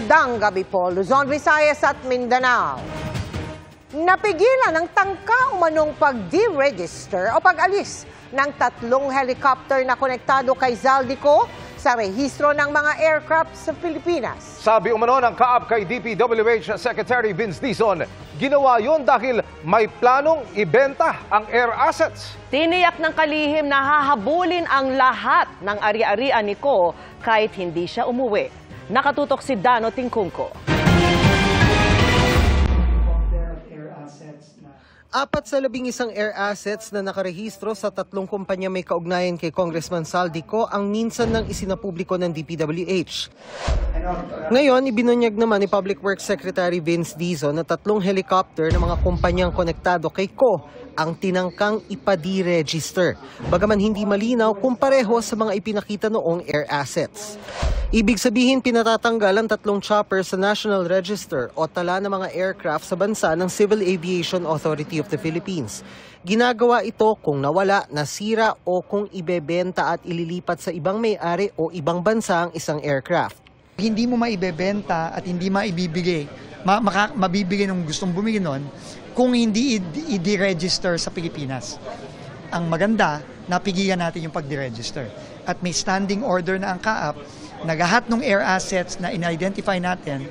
Magandang gabi po, Luzon, Visayas at Mindanao. Napigilan ng tangka umanong pag-deregister o pag-alis ng 3 helicopter na konektado kay Zaldico sa rehistro ng mga aircraft sa Pilipinas. Sabi umano ng kaap kay DPWH Secretary Vince Dizon, ginawa yun dahil may planong ibenta ang air assets. Tiniyak ng kalihim na hahabulin ang lahat ng ari-arian ni Ko kahit hindi siya umuwi. Nakatutok si Dano Tingkungko. 4 sa 11 air assets na nakarehistro sa 3 kumpanya may kaugnayan kay Congressman Zaldico ang minsan nang isinapubliko ng DPWH. Ngayon, ibinunyag naman ni Public Works Secretary Vince Dizon na 3 helicopter ng mga kumpanyang konektado kay Ko ang tinangkang ipa-deregister, bagaman hindi malinaw kung pareho sa mga ipinakita noong air assets. Ibig sabihin, pinatatanggal ang 3 choppers sa National Register o tala ng mga aircraft sa bansa ng Civil Aviation Authority of the Philippines. Ginagawa ito kung nawala, nasira o kung ibebenta at ililipat sa ibang may-ari o ibang bansa ang isang aircraft. Hindi mo maibebenta at hindi maibibigay, mabibigay ng gustong bumili nun kung hindi i-deregister sa Pilipinas. Ang maganda, napigilan natin yung pag-deregister. At may standing order na ang kaap na lahat ng air assets na in-identify natin,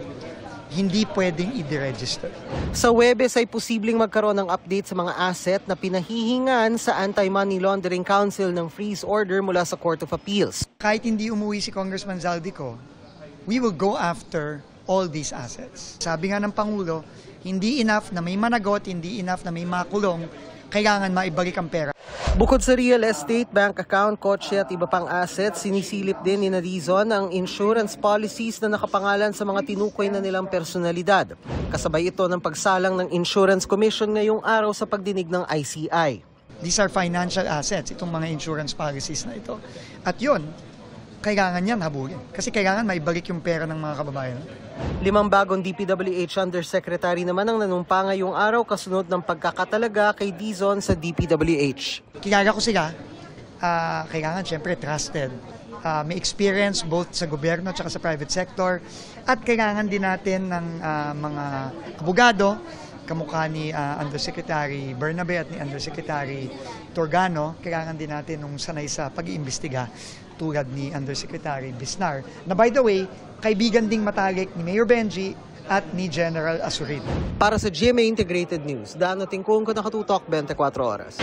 hindi pwedeng i-deregister. Sa Huwebes ay posibleng magkaroon ng update sa mga asset na pinahihingan sa Anti-Money Laundering Council ng freeze order mula sa Court of Appeals. Kahit hindi umuwi si Congressman Zaldico, we will go after all these assets. Sabi nga ng Pangulo, hindi enough na may managot, hindi enough na may makulong, kailangan maibalik ang pera. Bukod sa real estate, bank account, kotse at iba pang assets, sinisilip din ni Dizon ang insurance policies na nakapangalan sa mga tinukoy na nilang personalidad. Kasabay ito ng pagsalang ng Insurance Commission ngayong araw sa pagdinig ng ICI. These are financial assets, itong mga insurance policies na ito. At yun, kailangan yan habulin. Kasi kailangan maibalik yung pera ng mga kababayan. 5 bagong DPWH Undersecretary naman ang nanumpa ngayong araw kasunod ng pagkakatalaga kay Dizon sa DPWH. Kilala ko sila, kailangan syempre trusted. May experience both sa gobyerno at sa private sector. At kailangan din natin ng mga abogado, kamukha ni Undersecretary Bernabe at ni Undersecretary Torgano. Kailangan din natin nung sanay sa pag-iimbestiga tulad ni Undersecretary Bisnar. Na by the way, kaibigan ding matalik ni Mayor Benji at ni General Asurid. Para sa GMA Integrated News, Dano Tingkungko, nakatutok 24 oras.